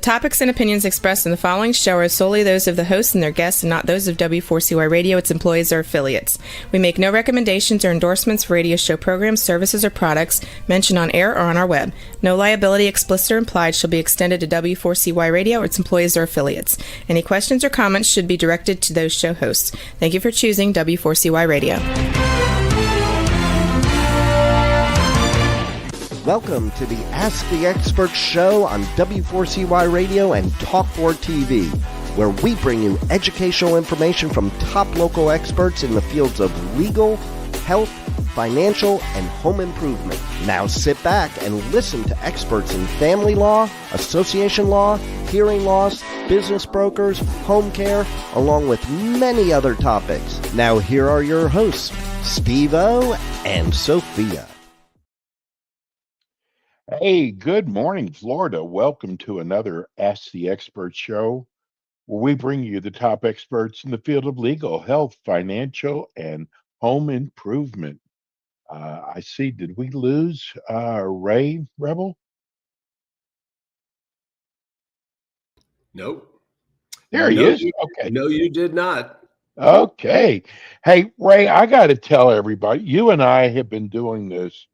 topics and opinions expressed in the following show are solely those of the hosts and their guests and not those of W4CY Radio, its employees, or affiliates. We make no recommendations or endorsements for radio show programs, services, or products mentioned on air or on our web. No liability, explicit or implied, shall be extended to W4CY Radio or its employees or affiliates. Any questions or comments should be directed to those show hosts. Thank you for choosing W4CY Radio. Welcome to the Ask the Expert show on W4CY Radio and Talk4 TV, where we bring you educational information from top local experts in the fields of legal, health, financial, and home improvement. Now sit back and listen to experts in family law, association law, hearing loss, business brokers, home care, along with many other topics. Now here are your hosts, Steve-O and Sophia. Hey, good morning, Florida. Welcome to another Ask the Expert show, where we bring you the top experts in the field of legal, health, financial, and home improvement. I see, did we lose Ray Rebel? Nope. There he is. Okay. No, you did not. Okay. Hey, Ray, I got to tell everybody, you and I have been doing this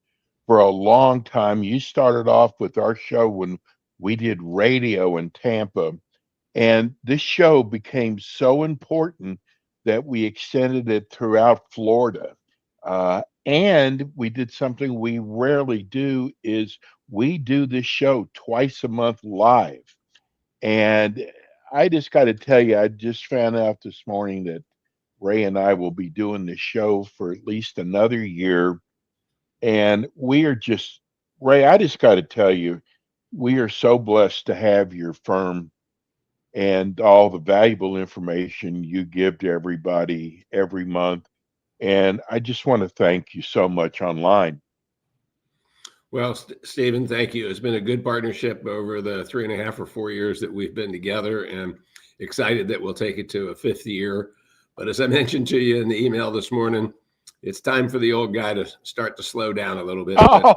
for a long time. You started off with our show when we did radio in Tampa, and this show became so important that we extended it throughout Florida. And we did something we rarely do, is we do this show twice a month live. And I just got to tell you, I just found out this morning that Ray and I will be doing this show for at least another year. And we are just, Ray, I just got to tell you, we are so blessed to have your firm and all the valuable information you give to everybody every month. And I just want to thank you so much online. Well, Stephen, thank you. It's been a good partnership over the 3.5 or 4 years that we've been together, and excited that we'll take it to a 5th year. But as I mentioned to you in the email this morning, it's time for the old guy to start to slow down a little bit. Oh.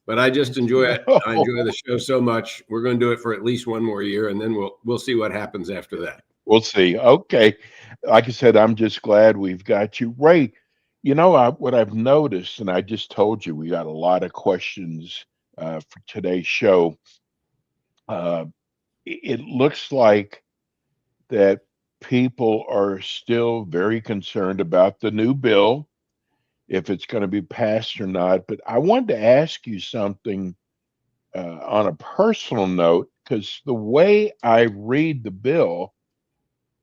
But I just enjoy it. I enjoy the show so much. We're going to do it for at least one more year, and then we'll see what happens after that. We'll see. Okay. Like I said, I'm just glad we've got you. Ray, you know, what I've noticed, and I just told you, we got a lot of questions for today's show. It looks like that people are still very concerned about the new bill, if it's going to be passed or not. But I wanted to ask you something on a personal note, because the way I read the bill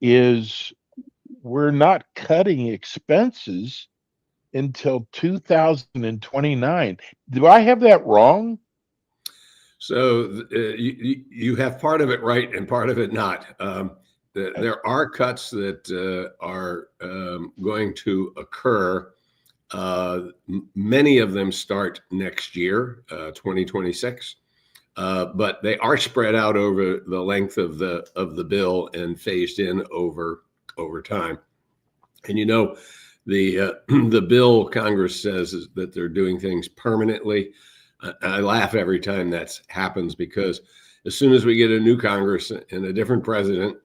is we're not cutting expenses until 2029. Do I have that wrong? So you have part of it right and part of it not. There are cuts that are going to occur. Many of them start next year, 2026, but they are spread out over the length of the bill and phased in over time. And you know, the bill, Congress says, is that they're doing things permanently. I laugh every time that happens, because as soon as we get a new Congress and a different president,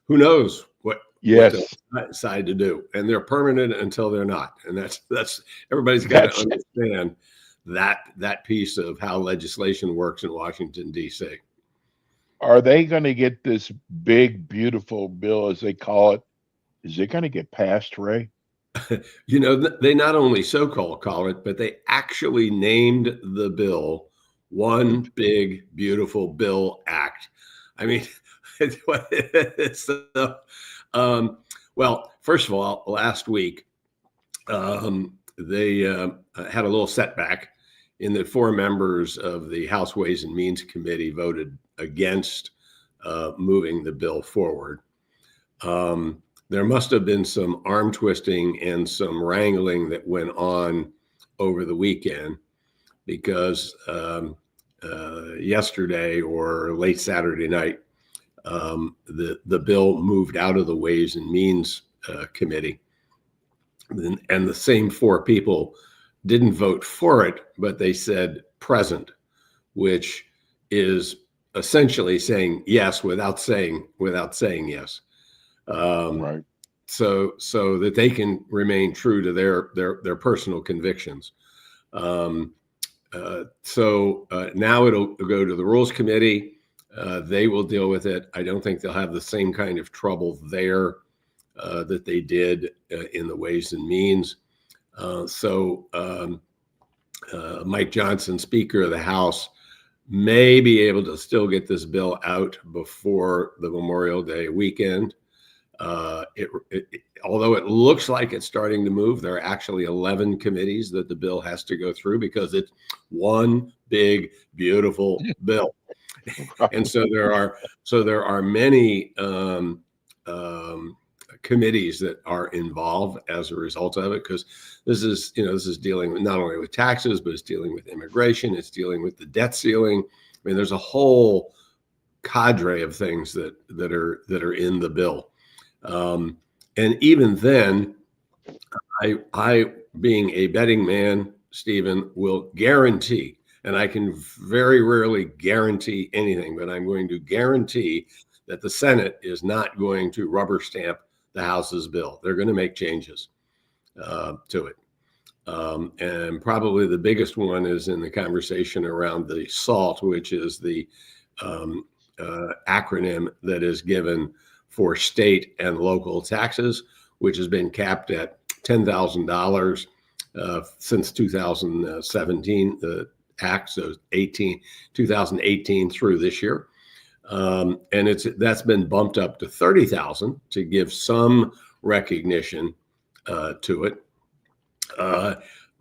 who knows what they'll decide to do, and they're permanent until they're not. And that's everybody's got to understand that piece of how legislation works in Washington, D.C. Are they going to get this big, beautiful bill, as they call it? Is it going to get passed, Ray? You know, they not only so-called call it, but they actually named the bill One Big Beautiful Bill Act. I mean, well, first of all, last week, they had a little setback in that 4 members of the House Ways and Means Committee voted against moving the bill forward. There must have been some arm twisting and some wrangling that went on over the weekend, because yesterday or late Saturday night, the bill moved out of the Ways and Means Committee, and the same 4 people didn't vote for it, but they said present, which is essentially saying yes without saying yes. Right. So that they can remain true to their personal convictions. So now it'll go to the Rules Committee. They will deal with it. I don't think they'll have the same kind of trouble there that they did in the Ways and Means. Mike Johnson, Speaker of the House, may be able to still get this bill out before the Memorial Day weekend. Although it looks like it's starting to move, there are actually 11 committees that the bill has to go through because it's one big, beautiful bill. And so there are many committees that are involved as a result of it, because this is dealing with not only with taxes, but it's dealing with immigration, it's dealing with the debt ceiling. I mean, there's a whole cadre of things that are in the bill. And even then, I being a betting man, Stephen, will guarantee, and I can very rarely guarantee anything, but I'm going to guarantee that the Senate is not going to rubber stamp the House's bill. They're going to make changes to it. And probably the biggest one is in the conversation around the SALT, which is the acronym that is given for state and local taxes, which has been capped at $10,000 since 2017, the act, so 2018 through this year. And that's been bumped up to 30,000 to give some recognition to it.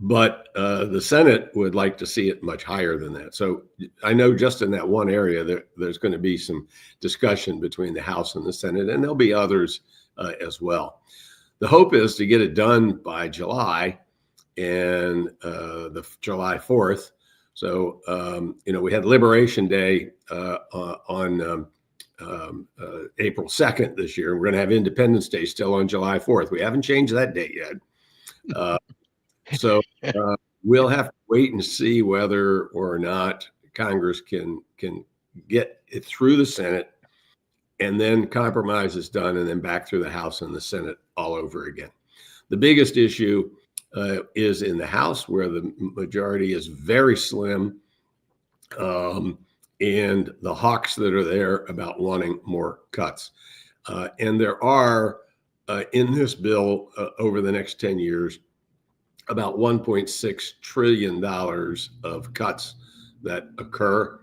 But the Senate would like to see it much higher than that. So I know just in that one area, there's going to be some discussion between the House and the Senate, and there'll be others as well. The hope is to get it done by July, and the July 4th. So, we had Liberation Day on April 2nd this year. We're going to have Independence Day still on July 4th. We haven't changed that date yet. So we'll have to wait and see whether or not Congress can get it through the Senate, and then compromise is done, and then back through the House and the Senate all over again. The biggest issue is in the House, where the majority is very slim, and the hawks that are there about wanting more cuts. And there are, in this bill, over the next 10 years, about $1.6 trillion of cuts that occur,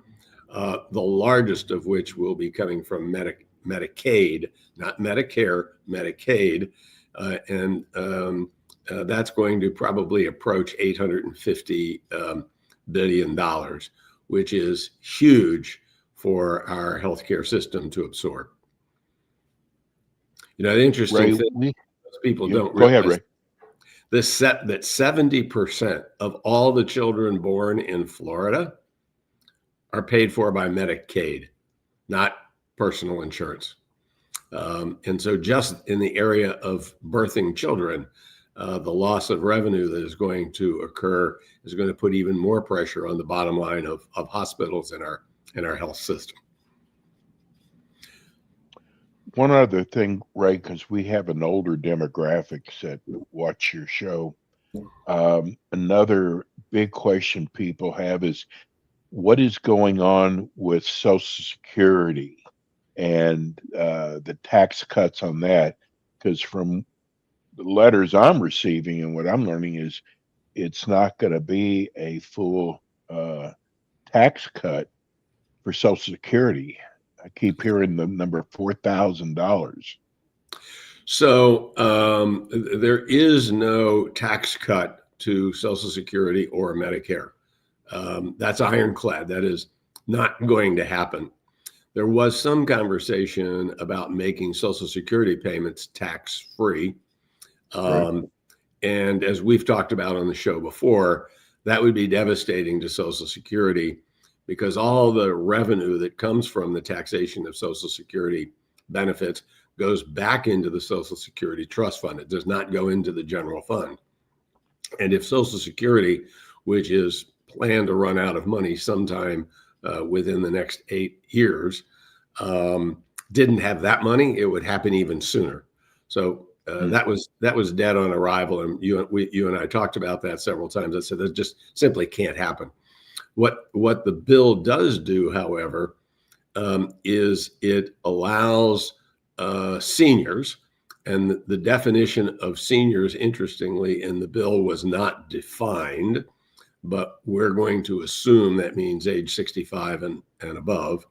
the largest of which will be coming from Medicaid, not Medicare, Medicaid. And that's going to probably approach $850 billion, which is huge for our healthcare system to absorb. The interesting thing people don't realize. Go ahead, Ray. That 70% of all the children born in Florida are paid for by Medicaid, not personal insurance. And so just in the area of birthing children, the loss of revenue that is going to occur is going to put even more pressure on the bottom line of hospitals in our health system. One other thing, Ray, because we have an older demographics that watch your show. Another big question people have is, what is going on with Social Security and the tax cuts on that? Because from the letters I'm receiving and what I'm learning is it's not going to be a full tax cut for Social Security. I keep hearing the number $4,000. So there is no tax cut to Social Security or Medicare. That's ironclad. That is not going to happen. There was some conversation about making Social Security payments tax-free. Right. And as we've talked about on the show before, that would be devastating to Social Security, because all the revenue that comes from the taxation of Social Security benefits goes back into the Social Security Trust Fund. It does not go into the general fund. And if Social Security, which is planned to run out of money sometime within the next 8 years, didn't have that money, it would happen even sooner. So that was dead on arrival, and you and I talked about that several times. I said that just simply can't happen. What the bill does do, however, is it allows seniors, and the definition of seniors, interestingly, in the bill was not defined, but we're going to assume that means age 65 and above,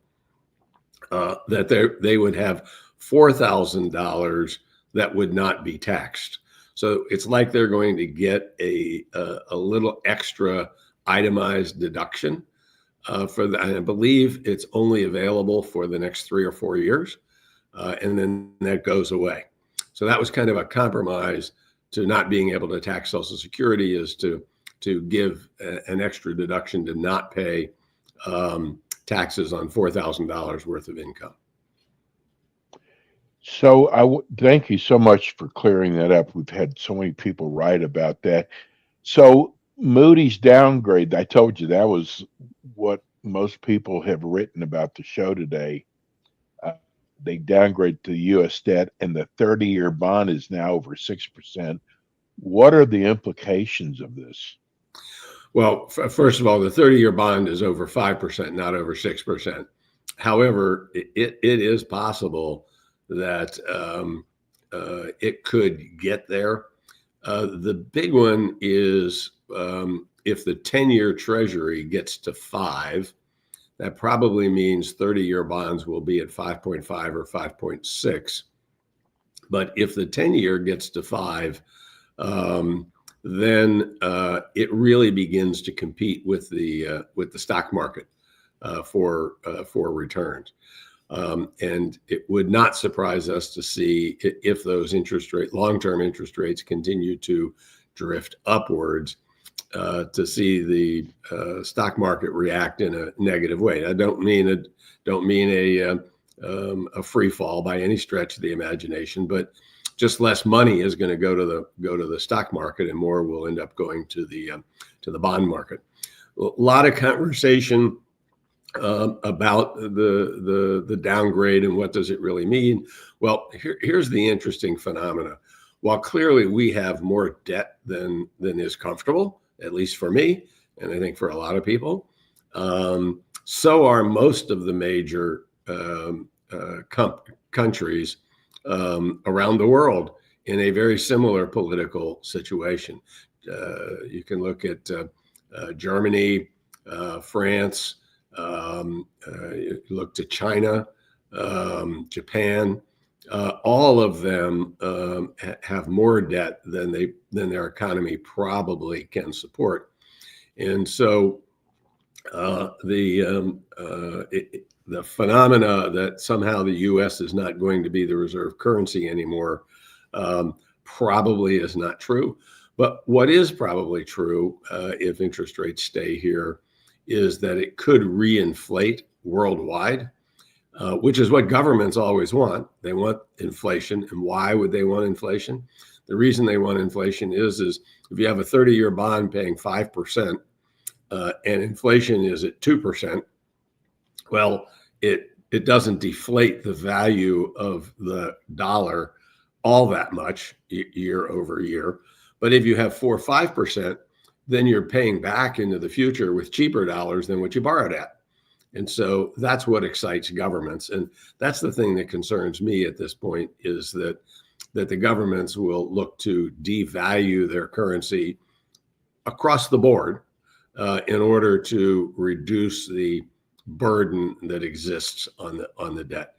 that they would have $4,000 that would not be taxed. So it's like they're going to get a little extra itemized deduction for that. I believe it's only available for the next 3 or 4 years, and then that goes away. So that was kind of a compromise to not being able to tax Social Security, is to give an extra deduction to not pay taxes on $4,000 worth of income. So thank you so much for clearing that up. We've had so many people write about that. So Moody's downgrade, I told you that was what most people have written about the show today. They downgrade to the U.S. debt, and the 30-year bond is now over 6%. What are the implications of this? Well, first of all, the 30-year bond is over 5%, not over 6%. However, it is possible that it could get there. The big one is if the 10-year Treasury gets to 5, that probably means 30-year bonds will be at 5.5 or 5.6. But if the 10-year gets to 5, then it really begins to compete with the stock market for returns. And it would not surprise us to see, if those long-term interest rates continue to drift upwards, to see the stock market react in a negative way. I don't mean a free fall by any stretch of the imagination, but just less money is going to go to the stock market, and more will end up going to the bond market. A lot of conversation about the downgrade and what does it really mean. Well, here's the interesting phenomena. While clearly we have more debt than is comfortable, at least for me, and I think for a lot of people, so are most of the major countries around the world in a very similar political situation. You can look at Germany, France, you look to China, Japan. All of them have more debt than their economy probably can support, and so the phenomena that somehow the U.S. is not going to be the reserve currency anymore probably is not true. But what is probably true, if interest rates stay here, is that it could reinflate worldwide, which is what governments always want. They want inflation. And why would they want inflation? The reason they want inflation is if you have a 30-year bond paying 5% and inflation is at 2%, well, it doesn't deflate the value of the dollar all that much year over year. But if you have 4 or 5%, then you're paying back into the future with cheaper dollars than what you borrowed at. And so that's what excites governments. And that's the thing that concerns me at this point, is that the governments will look to devalue their currency across the board in order to reduce the burden that exists on the debt.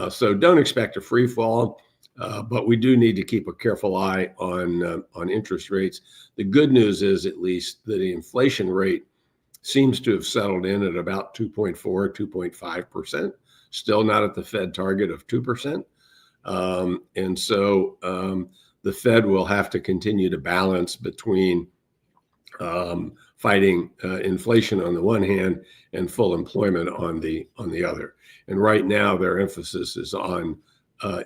So don't expect a free fall, but we do need to keep a careful eye on interest rates. The good news is, at least, that the inflation rate seems to have settled in at about 2.4, 2.5%, still not at the Fed target of 2%. And so the Fed will have to continue to balance between fighting inflation on the one hand and full employment on the other. And right now their emphasis is on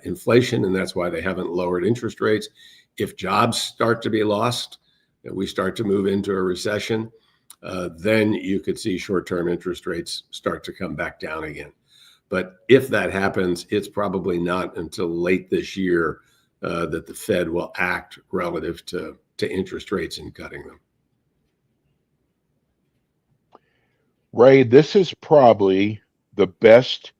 inflation, and that's why they haven't lowered interest rates. If jobs start to be lost and we start to move into a recession, then you could see short-term interest rates start to come back down again. But if that happens, it's probably not until late this year that the Fed will act relative to interest rates and cutting them. Ray, this is probably the best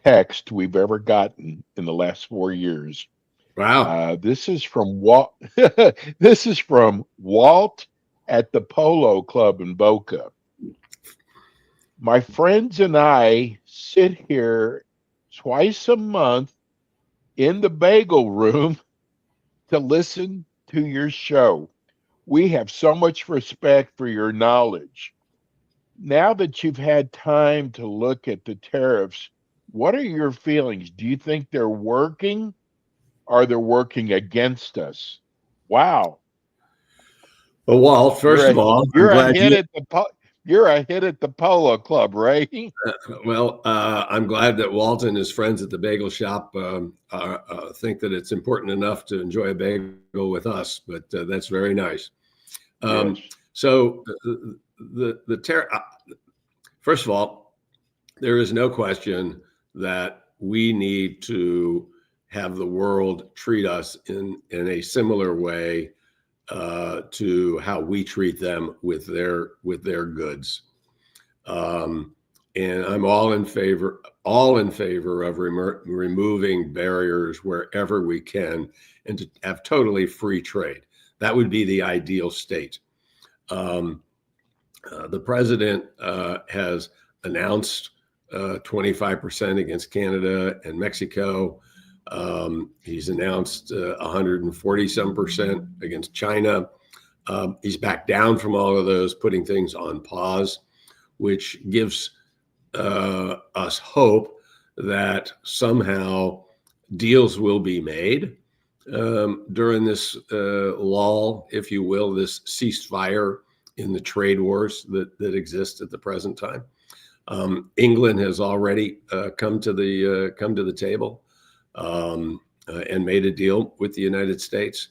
text we've ever gotten in the last 4 years. Wow. This is from Walt. This is from Walt at the Polo Club in Boca. My friends and I sit here twice a month in the bagel room to listen to your show. We have so much respect for your knowledge. Now that you've had time to look at the tariffs, what are your feelings? Do you think they're working? Are they working against us? Wow. Well, Walt, first of all, you're a hit at the Polo Club, right? I'm glad that Walt and his friends at the bagel shop think that it's important enough to enjoy a bagel with us, but that's very nice. Yes. So the tariff. First of all, there is no question that we need to have the world treat us in a similar way to how we treat them with their goods. And I'm all in favor of removing barriers wherever we can and to have totally free trade. That would be the ideal state. The president has announced 25% against Canada and Mexico. He's announced 140% against China. He's backed down from all of those, putting things on pause, which gives us hope that somehow deals will be made during this lull, if you will, this ceasefire in the trade wars that exist at the present time. England has already come to the table and made a deal with the United States.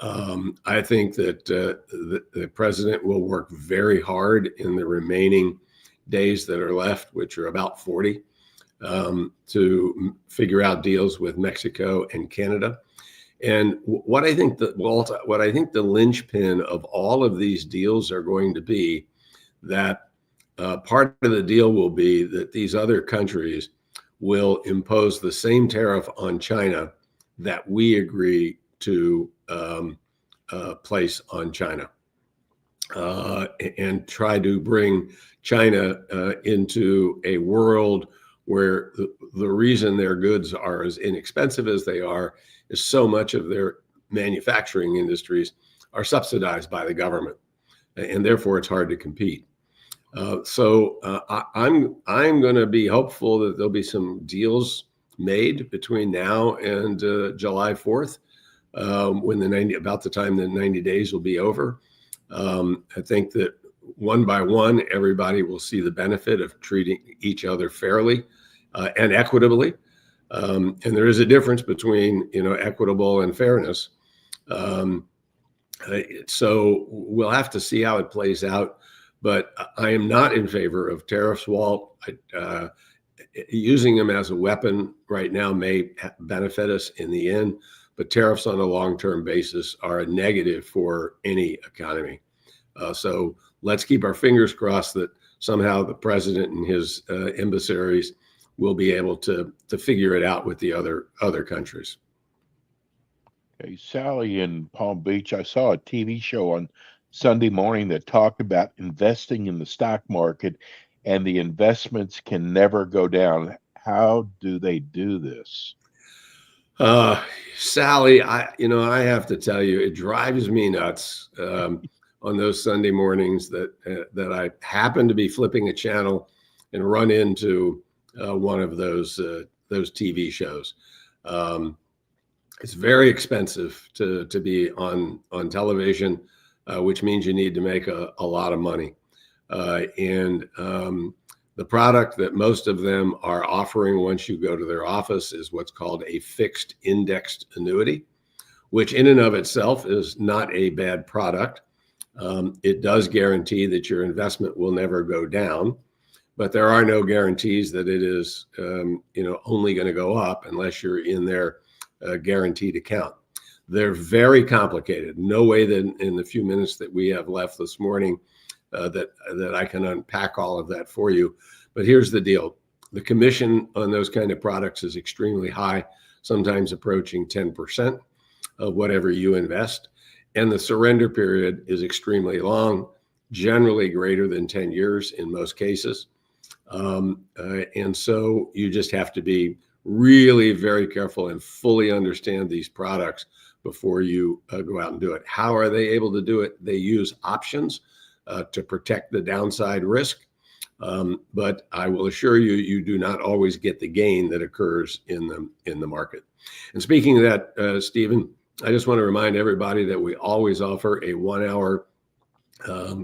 I think that the president will work very hard in the remaining days that are left, which are about 40, to figure out deals with Mexico and Canada. And what I think the linchpin of all of these deals are going to be that part of the deal will be that these other countries will impose the same tariff on China that we agree to place on China, and try to bring China into a world where the reason their goods are as inexpensive as they are is so much of their manufacturing industries are subsidized by the government, and therefore it's hard to compete. So I'm going to be hopeful that there'll be some deals made between now and July 4th, when about the time the 90 days will be over. I think that one by one, everybody will see the benefit of treating each other fairly and equitably. And there is a difference between, equitable and fairness. So we'll have to see how it plays out. But I am not in favor of tariffs, Walt. Using them as a weapon right now may benefit us in the end, but tariffs on a long-term basis are a negative for any economy. So let's keep our fingers crossed that somehow the president and his emissaries will be able to figure it out with the other countries. Okay, Sally in Palm Beach, I saw a TV show on Sunday morning that talked about investing in the stock market, and the investments can never go down. How do they do this? Sally, I have to tell you, it drives me nuts on those Sunday mornings that I happen to be flipping a channel and run into one of those TV shows. It's very expensive to be on television, which means you need to make a lot of money. And the product that most of them are offering once you go to their office is what's called a fixed indexed annuity, which in and of itself is not a bad product. It does guarantee that your investment will never go down, but there are no guarantees that it is only going to go up unless you're in their guaranteed account. They're very complicated. No way that in the few minutes that we have left this morning that I can unpack all of that for you. But here's the deal. The commission on those kind of products is extremely high, sometimes approaching 10% of whatever you invest. And the surrender period is extremely long, generally greater than 10 years in most cases. And so you just have to be really very careful and fully understand these products before you go out and do it. How are they able to do it? They use options to protect the downside risk. But I will assure you, you do not always get the gain that occurs in the market. And speaking of that, Stephen, I just want to remind everybody that we always offer a 1-hour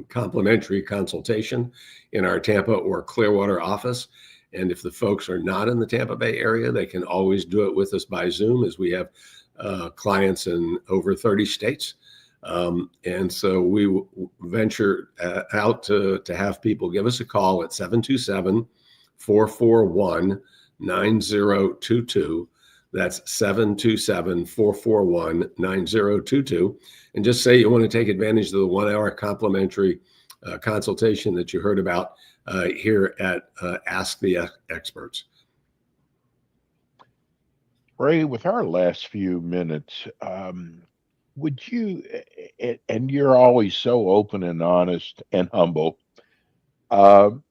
complimentary consultation in our Tampa or Clearwater office. And if the folks are not in the Tampa Bay area, they can always do it with us by Zoom, as we have clients in over 30 states. And so we venture out to have people give us a call at 727-441-9022. That's 727-441-9022. And just say you want to take advantage of the 1-hour complimentary consultation that you heard about here at Ask the Experts. Ray, with our last few minutes, would you, and you're always so open and honest and humble, tell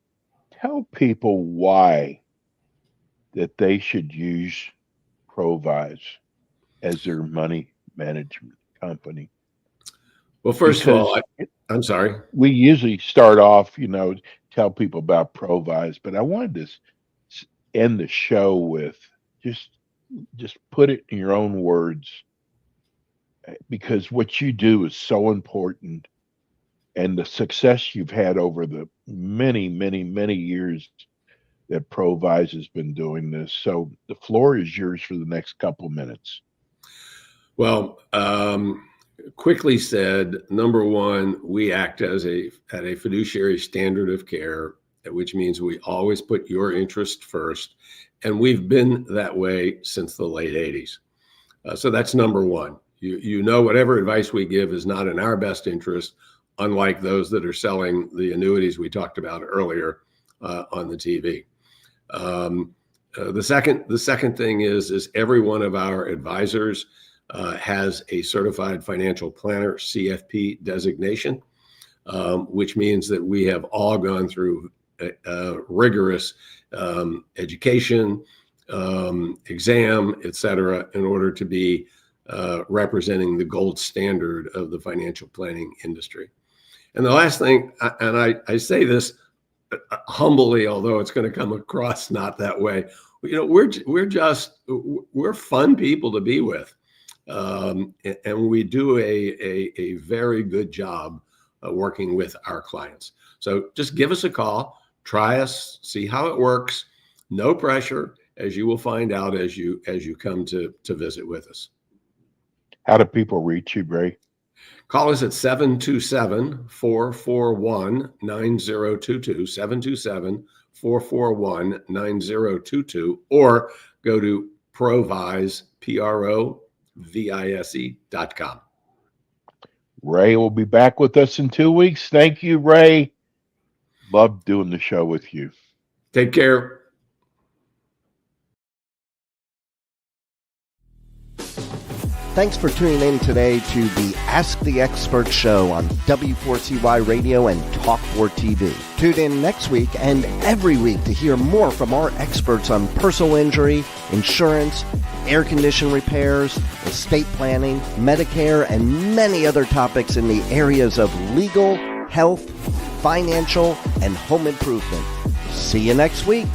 people why that they should use Provise as their money management company? Well, first of all, I'm sorry. We usually start off, tell people about Provise, but I wanted to end the show with just put it in your own words, because what you do is so important, and the success you've had over the many, many, many years that Provise has been doing this. So the floor is yours for the next couple minutes. Well, quickly said, number one, we act at a fiduciary standard of care, which means we always put your interest first. And we've been that way since the late 80s. So that's number one. You know, whatever advice we give is not in our best interest, unlike those that are selling the annuities we talked about earlier on the TV. The second thing is every one of our advisors has a certified financial planner, CFP designation, which means that we have all gone through rigorous education, exam, et cetera, in order to be representing the gold standard of the financial planning industry. And the last thing, and I say this humbly, although it's going to come across not that way, we're fun people to be with. And we do a very good job working with our clients. So just give us a call, try us, see how it works. No pressure, as you will find out as you come to visit with us. How do people reach you, Ray? Call us at 727-441-9022, 727-441-9022, or go to Provise, PROVISE.com. Ray will be back with us in 2 weeks. Thank you, Ray. Love doing the show with you. Take care. Thanks for tuning in today to the Ask the Expert show on W4CY Radio and Talk4 TV. Tune in next week and every week to hear more from our experts on personal injury, insurance, air condition repairs, estate planning, Medicare, and many other topics in the areas of legal, health, financial, and home improvement. See you next week.